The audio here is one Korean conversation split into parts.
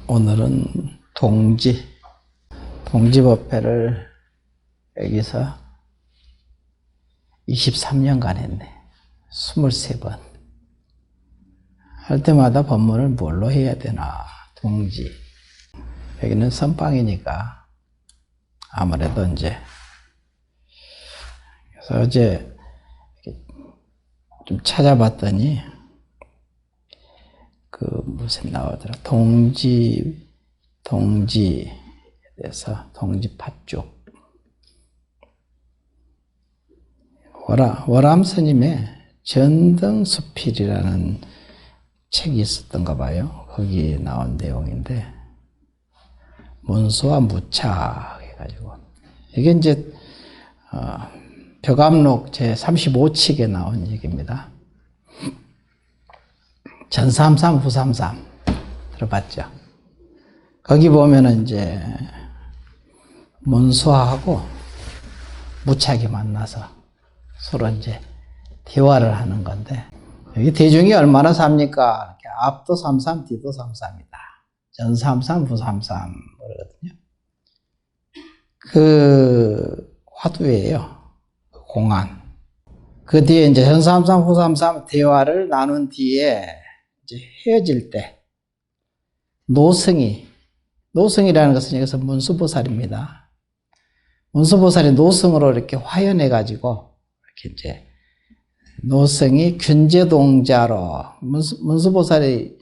오늘은 동지법회를 여기서 23년간 했네. 23번. 할 때마다 법문을 뭘로 해야 되나, 동지. 여기는 선방이니까 아무래도 이제. 그래서 어제 좀 찾아봤더니 무슨 나오더라. 동지에 대해서 동지파쪽. 월암 스님의 전등수필이라는 책이 있었던가 봐요. 거기에 나온 내용인데, 문수와 무착 해가지고. 이게 이제, 벽암록 제35칙에 나온 얘기입니다. 전삼삼, 후삼삼. 들어봤죠? 거기 보면은 이제, 문수하고 무착이 만나서 서로 이제 대화를 하는 건데, 여기 대중이 얼마나 삽니까? 앞도 삼삼, 뒤도 삼삼이다. 전삼삼, 후삼삼 그러거든요. 그 화두예요. 공안. 그 뒤에 이제 전삼삼, 후삼삼 대화를 나눈 뒤에 이제 헤어질 때 노승이라는 것은 여기서 문수보살입니다. 문수보살이 노승으로 이렇게 화연해 가지고 이렇게 이제 노승이 균제동자로, 문수보살이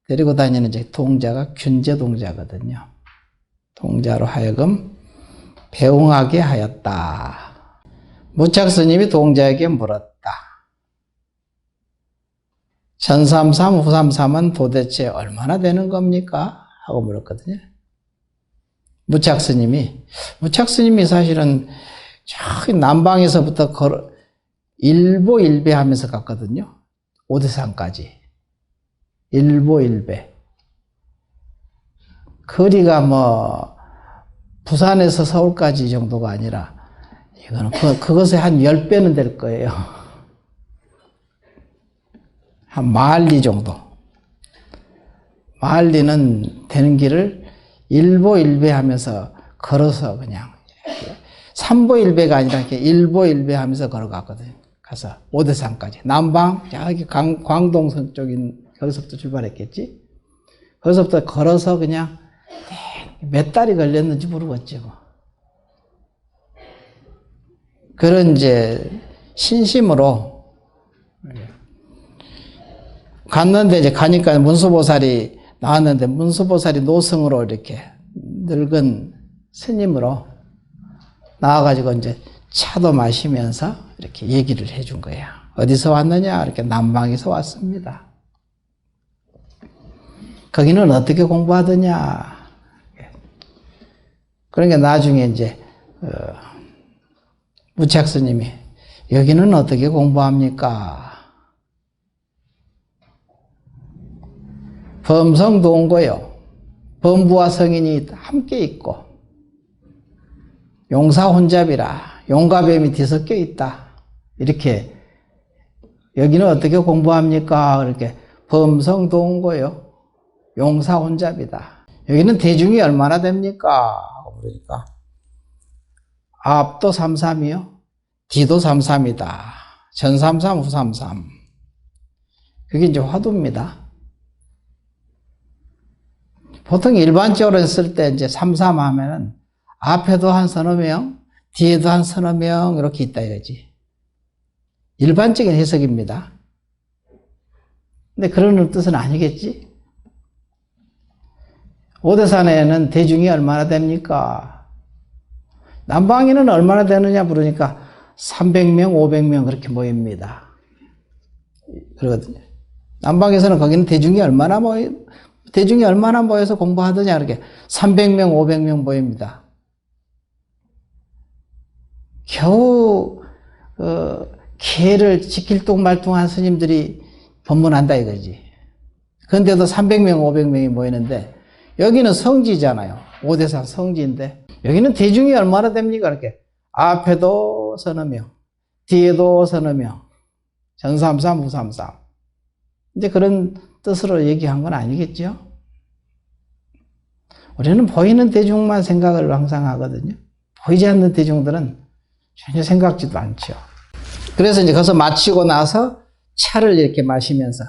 데리고 다니는 이제 동자가 균제동자거든요. 동자로 하여금 배웅하게 하였다. 무착스님이 동자에게 물었다. 전삼삼, 후삼삼은 도대체 얼마나 되는 겁니까? 하고 물었거든요. 무착스님이 사실은 저기 남방에서부터 일보일배 하면서 갔거든요. 오대산까지. 일보일배. 거리가 뭐 부산에서 서울까지 정도가 아니라 이거는 그것의 한 10배는 될 거예요. 한 마일리 정도. 마일리는 되는 길을 일보일배 하면서 걸어서 그냥 3보일배가 아니라 이렇게 일보일배 하면서 걸어갔거든요. 가서 오대산까지. 남방, 저기 광동성 쪽인, 거기서부터 출발했겠지? 거기서부터 걸어서 그냥 몇 달이 걸렸는지 모르겠지, 뭐. 그런 이제 신심으로 갔는데, 이제 가니까 문수보살이 나왔는데, 문수보살이 노승으로 이렇게 늙은 스님으로 나와가지고 이제 차도 마시면서 이렇게 얘기를 해준 거야. 어디서 왔느냐? 이렇게 남방에서 왔습니다. 거기는 어떻게 공부하더냐? 그러니까 나중에 이제 무착스님이 여기는 어떻게 공부합니까? 범성도 온 거요. 범부와 성인이 함께 있고, 용사 혼잡이라 용과 뱀이 뒤섞여 있다. 이렇게 여기는 어떻게 공부합니까? 이렇게 범성도 온 거요. 용사 혼잡이다. 여기는 대중이 얼마나 됩니까? 그러니까 앞도 삼삼이요. 뒤도 삼삼이다. 전삼삼, 후삼삼. 그게 이제 화두입니다. 보통 일반적으로 했을 때 이제 삼삼 하면은 앞에도 한 서너 명, 뒤에도 한 서너 명 이렇게 있다 이거지. 일반적인 해석입니다. 근데 그런 뜻은 아니겠지? 오대산에는 대중이 얼마나 됩니까? 남방에는 얼마나 되느냐 물으니까 300명, 500명 그렇게 모입니다. 그러거든요. 남방에서는 거기는 대중이 얼마나 모여서 공부하더냐, 이렇게 300명, 500명 모입니다. 겨우 계를 지킬똥말똥한 스님들이 법문한다 이거지. 그런데도 300명, 500명이 모이는데 여기는 성지잖아요. 오대산 성지인데 여기는 대중이 얼마나 됩니까? 이렇게 앞에도 서너 명, 뒤에도 서너 명, 전삼삼, 후삼삼. 이제 그런 뜻으로 얘기한 건 아니겠죠? 우리는 보이는 대중만 생각을 항상 하거든요. 보이지 않는 대중들은 전혀 생각지도 않죠. 그래서 이제 거기서 마치고 나서 차를 이렇게 마시면서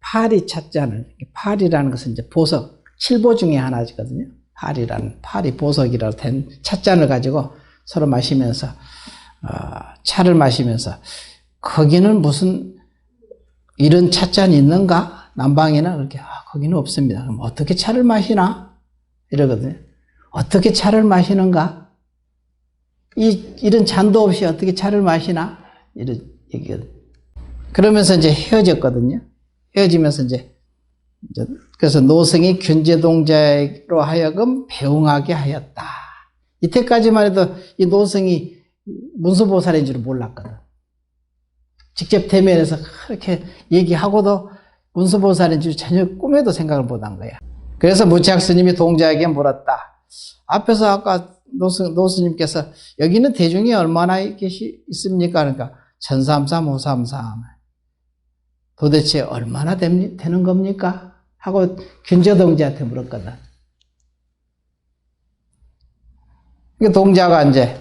파리 찻잔을, 파리라는 것은 이제 보석, 7보 중에 하나거든요. 파리 보석이라고 된 찻잔을 가지고 서로 마시면서, 차를 마시면서, 거기는 무슨 이런 찻잔이 있는가? 남방에는 그렇게, 거기는 없습니다. 그럼 어떻게 차를 마시나? 이러거든요. 어떻게 차를 마시는가? 이런 잔도 없이 어떻게 차를 마시나? 이런 얘기거든요. 그러면서 이제 헤어졌거든요. 헤어지면서 이제 그래서 노승이 균제동자로 하여금 배웅하게 하였다. 이때까지만 해도 이 노승이 문수보살인 줄 몰랐거든. 직접 대면에서 그렇게 얘기하고도 문수보살인 줄 전혀 꿈에도 생각을 못한 거야. 그래서 무치학 스님이 동자에게 물었다. 앞에서 아까 노스님께서 여기는 대중이 얼마나 있습니까? 그러니까 1033, 533 도대체 얼마나 되는 겁니까? 하고 균제동자한테 물었거든. 동자가 이제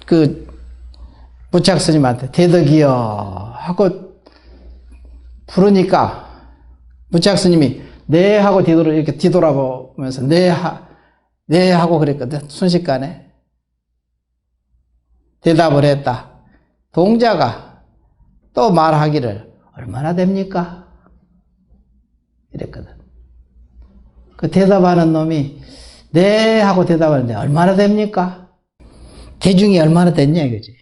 그 무치학 스님한테 대덕이여 하고 부르니까 무치학 스님이 네 하고 이렇게 뒤돌아보면서 네 하고 그랬거든. 순식간에 대답을 했다. 동자가 또 말하기를 얼마나 됩니까? 이랬거든. 그 대답하는 놈이 네 하고 대답하는데 얼마나 됩니까? 대중이 얼마나 됐냐 이거지.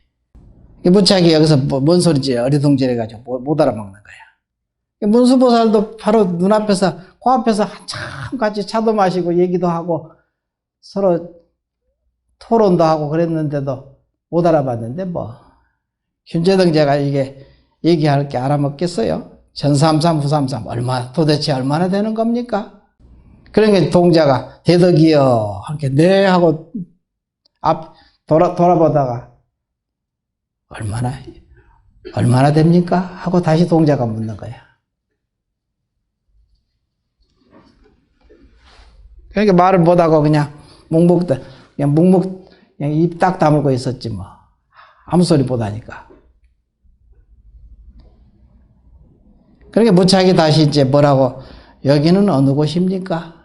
무치학이 여기서 뭔 소리지 어리둥절해가지고 못 알아먹는 거야. 문수보살도 바로 눈앞에서 코앞에서 한참 같이 차도 마시고 얘기도 하고 서로 토론도 하고 그랬는데도 못 알아봤는데 뭐 균제동자가 이게 얘기할 게 알아먹겠어요? 1033, 933 도대체 얼마나 되는 겁니까? 그러니까 동자가 대덕이여 이렇게 네 하고 돌아보다가 얼마나 됩니까? 하고 다시 동자가 묻는 거야. 그러니까 말을 못하고 그냥 그냥 입 딱 다물고 있었지 뭐. 아무 소리 못하니까. 그러니까 무치학이 다시 이제 뭐라고 여기는 어느 곳입니까?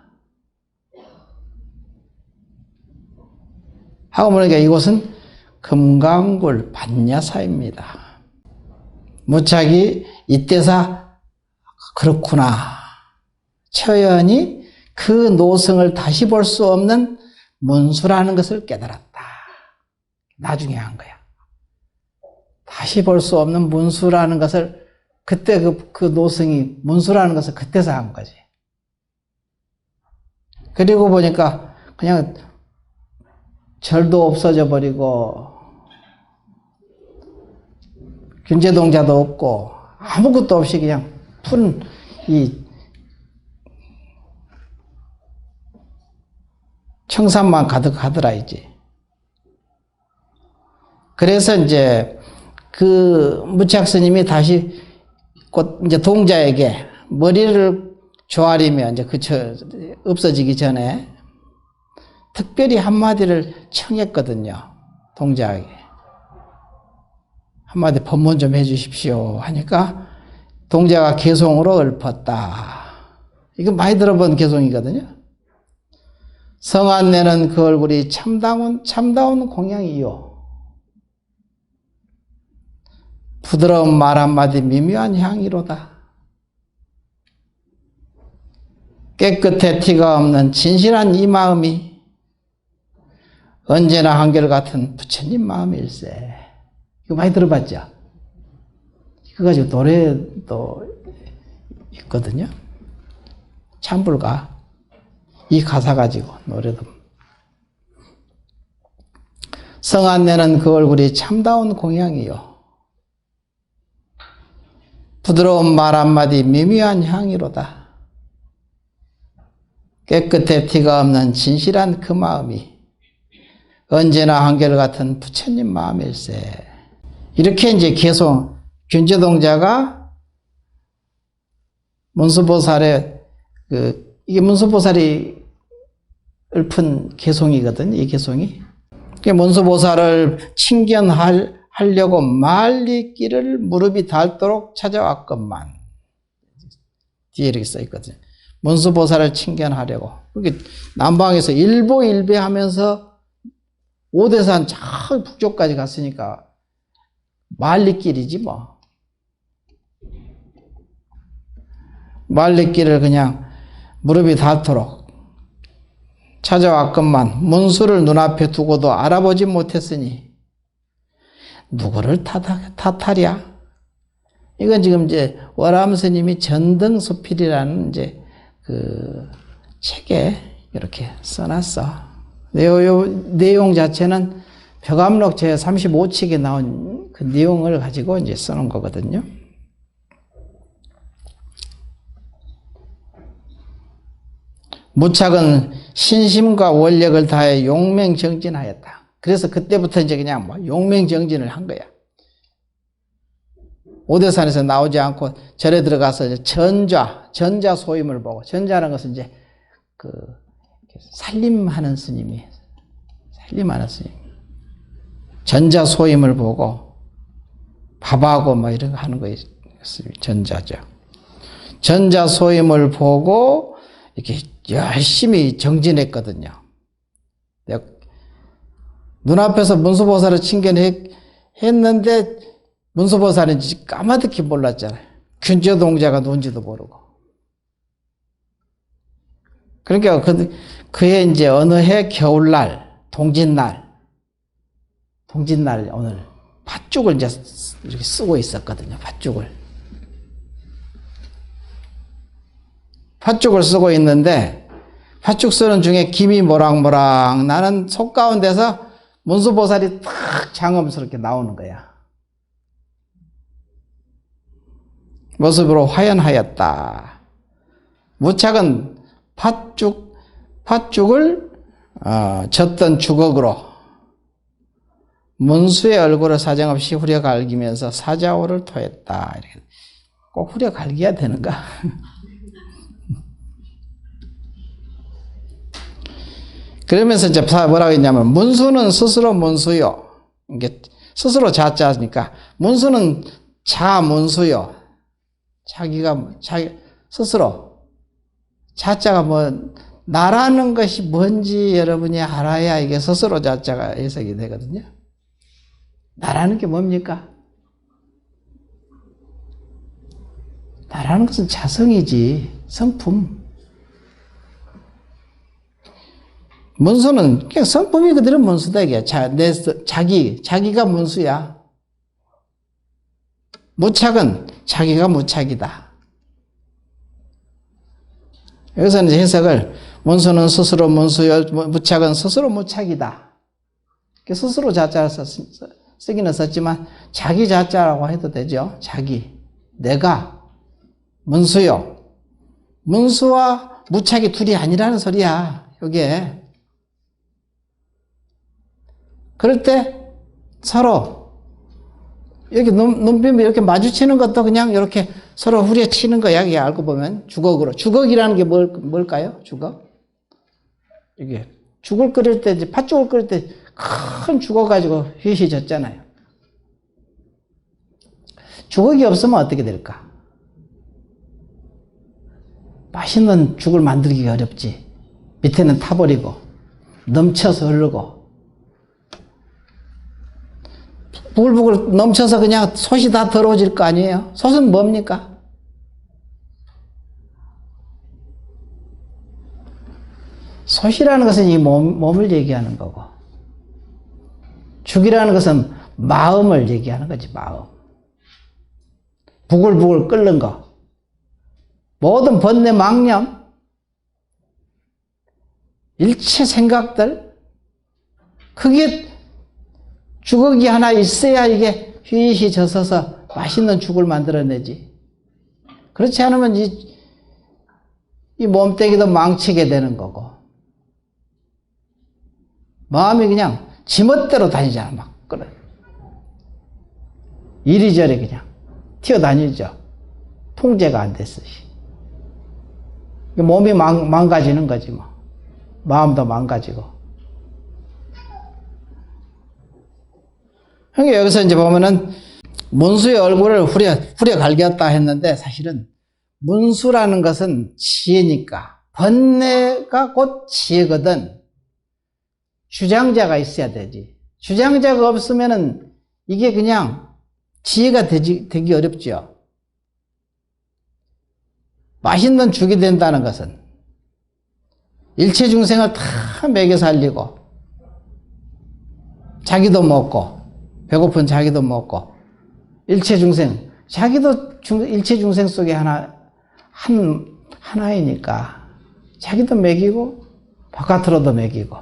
하고 보니까 이곳은 금강굴 반야사입니다. 무치학이 이때서 그렇구나. 처연이 그 노승을 다시 볼 수 없는 문수라는 것을 깨달았다. 나중에 한 거야. 다시 볼 수 없는 문수라는 것을 그때 그 노승이 문수라는 것을 그때서 한 거지. 그리고 보니까 그냥 절도 없어져 버리고 균제동자도 없고 아무것도 없이 그냥 푼 이 청산만 가득하더라 이제. 그래서 이제 그 무치학 스님이 다시 곧 이제 동자에게 머리를 조아리며 이제 없어지기 전에 특별히 한마디를 청했거든요. 동자에게. 한마디 법문 좀 해주십시오 하니까 동자가 개송으로 읊었다. 이거 많이 들어본 개송이거든요. 성안내는 그 얼굴이 참다운 공양이요. 부드러운 말 한마디 미묘한 향이로다. 깨끗해 티가 없는 진실한 이 마음이 언제나 한결같은 부처님 마음일세. 이거 많이 들어봤죠? 이거 가지고 노래도 있거든요. 참불가. 이 가사 가지고 노래도. 성안내는 그 얼굴이 참다운 공양이요. 부드러운 말 한마디 미묘한 향이로다. 깨끗해 티가 없는 진실한 그 마음이 언제나 한결같은 부처님 마음일세. 이렇게 이제 계속 균제동자가 문수보살의 그 이게 문수보살이 읊은 개송이거든, 이 개송이. 문수보살을 칭견하려고 말리길을 무릎이 닳도록 찾아왔건만. 뒤에 이렇게 써있거든. 문수보살을 칭견하려고. 그렇게 남방에서 일보일배하면서 오대산 저 북쪽까지 갔으니까 말리길이지 뭐. 말리길을 그냥 무릎이 닳도록 찾아왔건만 문수를 눈앞에 두고도 알아보지 못했으니 누구를 탓하랴? 이건 지금 이제 월암 스님이 전등수필이라는 이제 그 책에 이렇게 써놨어. 내용 자체는 벽암록 제 35책에 나온 그 내용을 가지고 이제 써놓은 거거든요. 무착은 신심과 원력을 다해 용맹정진하였다. 그래서 그때부터 이제 그냥 뭐 용맹정진을 한 거야. 오대산에서 나오지 않고 절에 들어가서 이제 전자 소임을 보고, 전자라는 것은 이제 그 살림하는 스님이, 전자 소임을 보고 밥하고 뭐 이런 거 하는 거예요. 전자죠. 전자 소임을 보고 이렇게 열심히 정진했거든요. 눈앞에서 문수보살을 칭견했는데 문수보살인지 까마득히 몰랐잖아요. 균저동자가 누군지도 모르고. 그러니까 그의 이제 어느 해 겨울날, 동짓날 오늘 팥죽을 이제 이렇게 쓰고 있었거든요. 팥죽을 쓰고 있는데 팥죽 쓰는 중에 김이 모락모락 나는 속가운데서 문수보살이 탁 장엄스럽게 나오는 거야. 모습으로 화연하였다. 무착은 팥죽을 젓던 주걱으로 문수의 얼굴을 사정없이 후려갈기면서 사자오를 토했다. 이렇게. 꼭 후려갈겨야 되는가? 그러면서 이제 뭐라고 했냐면, 문수는 스스로 문수요. 이게 스스로 자자니까, 문수는 자문수요. 자기 스스로. 자자가 뭐, 나라는 것이 뭔지 여러분이 알아야 이게 스스로 자자가 해석이 되거든요. 나라는 게 뭡니까? 나라는 것은 자성이지, 성품. 문수는 그냥 성품이 그대로 문수다 이게. 자기가 문수야. 무착은 자기가 무착이다. 여기서 이제 해석을 문수는 스스로 문수요, 무착은 스스로 무착이다. 스스로 자자를 쓰기는 썼지만 자기 자자라고 해도 되죠. 자기, 내가 문수요. 문수와 무착이 둘이 아니라는 소리야. 여기에. 그럴 때 서로 이렇게 눈빛이 이렇게 마주치는 것도 그냥 이렇게 서로 후려치는 거야. 이게 알고 보면 주걱으로. 주걱이라는 게 뭘까요? 주걱? 이게 죽을 끓일 때 이제 팥죽을 끓일 때 큰 주걱 가지고 휘휘졌잖아요. 주걱이 없으면 어떻게 될까? 맛있는 죽을 만들기가 어렵지. 밑에는 타버리고 넘쳐서 흐르고 부글부글 넘쳐서 그냥 솥이 다 더러워질 거 아니에요? 솥은 뭡니까? 솥이라는 것은 이 몸을 얘기하는 거고, 죽이라는 것은 마음을 얘기하는 거지, 마음. 부글부글 끓는 거. 모든 번뇌 망념, 일체 생각들, 그게 주걱이 하나 있어야 이게 휘휘 젖어서 맛있는 죽을 만들어내지. 그렇지 않으면 이 몸뚱이도 망치게 되는 거고, 마음이 그냥 지멋대로 다니잖아. 막 그래. 이리저리 그냥 튀어다니죠. 통제가 안 됐어. 몸이 망가지는 거지 뭐. 마음도 망가지고. 그러니까 여기서 이제 보면은 문수의 얼굴을 후려 갈겼다 했는데 사실은 문수라는 것은 지혜니까 번뇌가 곧 지혜거든. 주장자가 있어야 되지. 주장자가 없으면은 이게 그냥 지혜가 되기 어렵죠. 맛있는 죽이 된다는 것은 일체 중생을 다 먹여 살리고 자기도 먹고 배고픈 자기도 먹고 일체 중생 자기도 일체 중생 속에 하나이니까 자기도 먹이고 바깥으로도 먹이고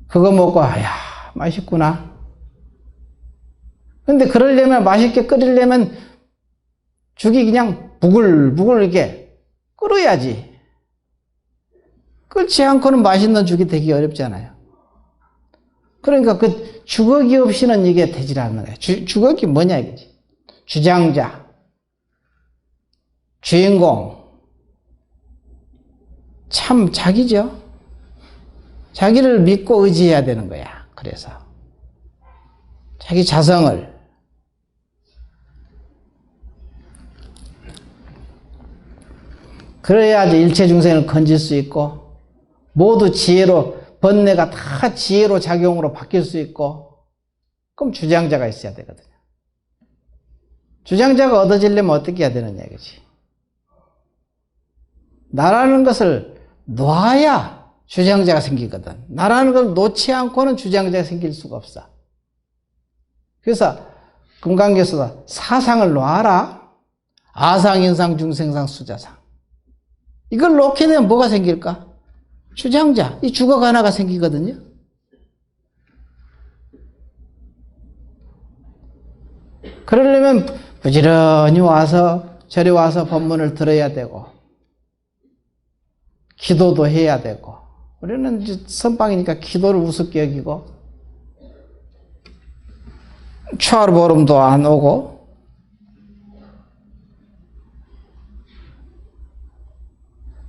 그거 먹고 야 맛있구나. 근데 그러려면 맛있게 끓이려면 죽이 그냥 부글부글 이렇게 끓어야지. 끓지 않고는 맛있는 죽이 되기 어렵잖아요. 그러니까 그 주걱이 없이는 이게 되질 않는 거예요. 주걱이 뭐냐 이거지. 주장자, 주인공, 참 자기죠. 자기를 믿고 의지해야 되는 거야. 그래서 자기 자성을 그래야지 일체 중생을 건질 수 있고 모두 지혜로 번뇌가 다 지혜로 작용으로 바뀔 수 있고 그럼 주장자가 있어야 되거든요. 주장자가 얻어지려면 어떻게 해야 되느냐 이거지. 나라는 것을 놔야 주장자가 생기거든. 나라는 걸 놓지 않고는 주장자가 생길 수가 없어. 그래서 금강경에서 사상을 놔라. 아상, 인상, 중생상, 수자상. 이걸 놓게 되면 뭐가 생길까? 주장자, 이 주걱 하나가 생기거든요. 그러려면 부지런히 와서 절에 와서 법문을 들어야 되고 기도도 해야 되고 우리는 이제 선방이니까 기도를 우습게 여기고 추하루 보름도 안 오고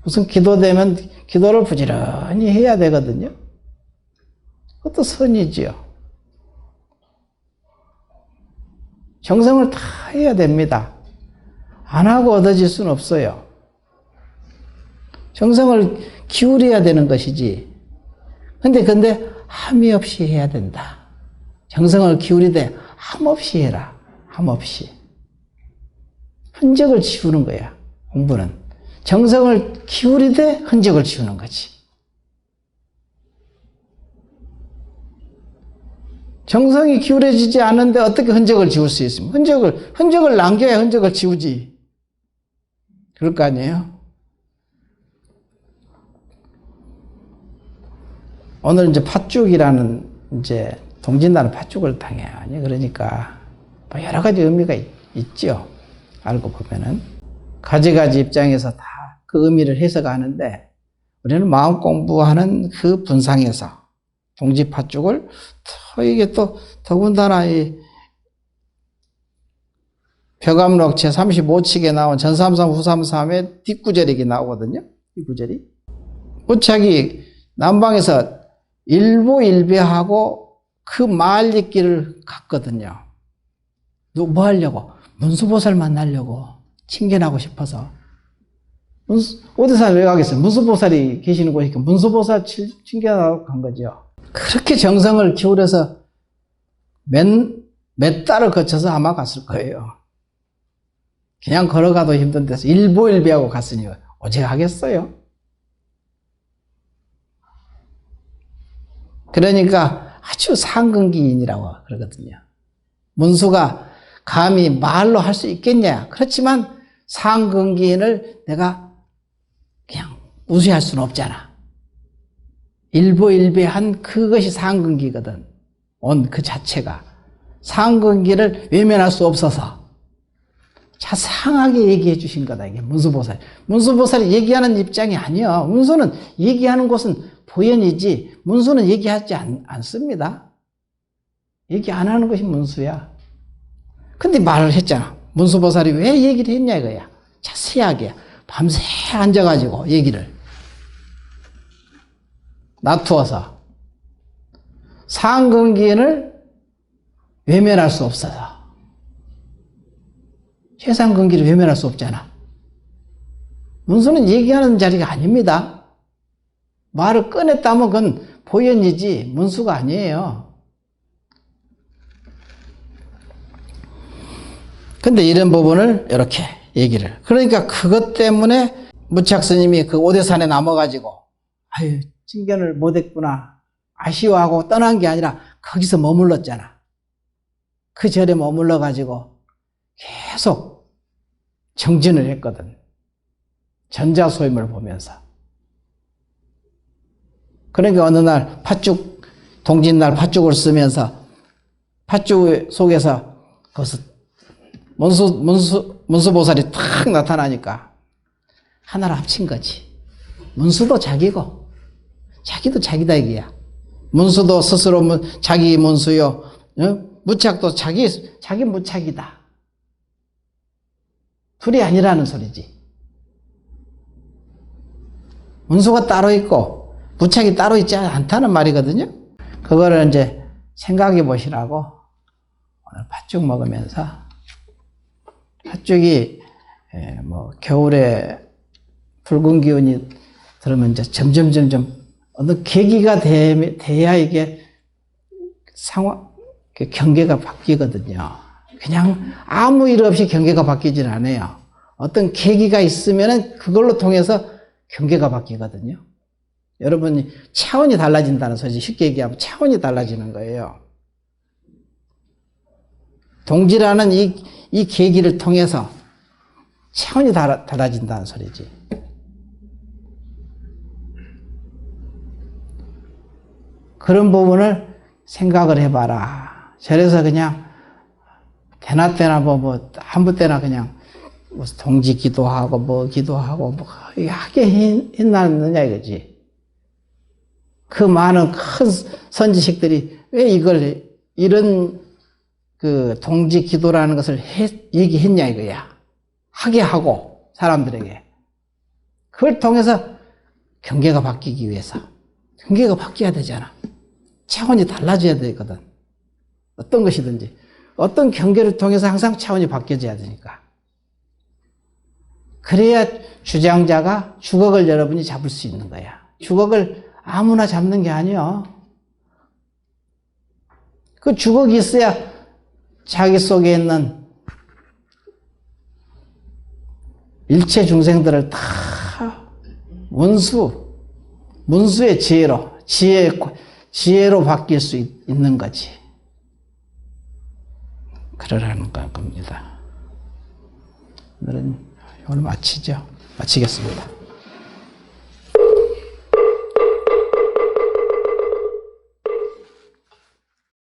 무슨 기도되면 기도를 부지런히 해야 되거든요. 그것도 선이지요. 정성을 다 해야 됩니다. 안 하고 얻어질 수는 없어요. 정성을 기울여야 되는 것이지. 근데 함이 없이 해야 된다. 정성을 기울이되 함 없이 해라. 함 없이. 흔적을 지우는 거야. 공부는. 정성을 기울이되 흔적을 지우는 거지. 정성이 기울여지지 않는데 어떻게 흔적을 지울 수 있습니까? 흔적을 남겨야 흔적을 지우지. 그럴 거 아니에요? 오늘 이제 팥죽이라는 이제 동진다는 팥죽을 당해요. 그러니까 뭐 여러 가지 의미가 있죠. 알고 보면은 가지 입장에서 다 그 의미를 해석하는데 우리는 마음 공부하는 그 분상에서 동지 팥죽을 이게 또 더군다나 이 벼감록 제35칙에 나온 전삼삼 후삼삼의 뒷구절이 나오거든요. 이 구절이 부착이 남방에서 일보일배하고 그 말리길을 갔거든요. 뭐 하려고? 문수보살 만나려고 칭견하고 싶어서. 어디서 왜 가겠어요? 문수보살이 계시는 곳이니까 문수보살 칭견하고 간 거죠. 그렇게 정성을 기울여서 몇 달을 거쳐서 아마 갔을 거예요. 그냥 걸어가도 힘든 데서 일보일배하고 갔으니 어제 하겠어요? 그러니까 아주 상근기인이라고 그러거든요. 문수가 감히 말로 할 수 있겠냐? 그렇지만 상근기인을 내가 그냥 무시할 수는 없잖아. 일보일배한 그것이 상근기거든. 온 그 자체가. 상근기를 외면할 수 없어서 자상하게 얘기해 주신 거다. 이게 문수보살. 문수보살이 얘기하는 입장이 아니야. 문수는 얘기하는 곳은 보현이지 문수는 얘기하지 않습니다. 얘기 안 하는 것이 문수야. 근데 말을 했잖아. 문수보살이 왜 얘기를 했냐 이거야. 자세하게 밤새 앉아가지고 얘기를 놔두어서 상근기인을 외면할 수 없어서. 최상근기를 외면할 수 없잖아. 문수는 얘기하는 자리가 아닙니다. 말을 꺼냈다면 그건 보현이지 문수가 아니에요. 근데 이런 부분을 이렇게 얘기를. 그러니까 그것 때문에 무착 스님이 그 오대산에 남아가지고 아유 칭견을 못했구나 아쉬워하고 떠난 게 아니라 거기서 머물렀잖아. 그 절에 머물러가지고 계속 정진을 했거든. 전자소임을 보면서. 그러니까 어느 날 팥죽, 동짓날 팥죽을 쓰면서 팥죽 속에서 거기서 문수보살이 탁 나타나니까 하나로 합친 거지. 문수도 자기고 자기도 자기다 이게야. 문수도 스스로 자기 문수요. 무착도 자기 무착이다. 둘이 아니라는 소리지. 문수가 따로 있고 무착이 따로 있지 않다는 말이거든요. 그거를 이제 생각해 보시라고 오늘 팥죽 먹으면서 팥죽이 뭐 겨울에 붉은 기운이 들으면 이제 점점 어느 계기가 돼야 이게 경계가 바뀌거든요. 그냥 아무 일 없이 경계가 바뀌질 않아요. 어떤 계기가 있으면 그걸로 통해서 경계가 바뀌거든요. 여러분이 차원이 달라진다는 소리지. 쉽게 얘기하면 차원이 달라지는 거예요. 동지라는 이 계기를 통해서 차원이 달라진다는 소리지. 그런 부분을 생각을 해봐라. 저래서 그냥 때나 뭐 아무 때나 그냥 동지 기도하고 뭐 기도하고 뭐 하게 했나느냐 이거지. 그 많은 큰 선지식들이 왜 이런 그 동지 기도라는 것을 얘기했냐 이거야. 하게 하고 사람들에게. 그걸 통해서 경계가 바뀌기 위해서. 경계가 바뀌어야 되잖아. 차원이 달라져야 되거든. 어떤 것이든지. 어떤 경계를 통해서 항상 차원이 바뀌어져야 되니까. 그래야 주장자가 주걱을 여러분이 잡을 수 있는 거야. 주걱을 아무나 잡는 게 아니야. 그 주걱이 있어야 자기 속에 있는 일체 중생들을 다 문수의 지혜로 바뀔 수 있는 거지. 그러라는 겁니다. 오늘은 마치겠습니다.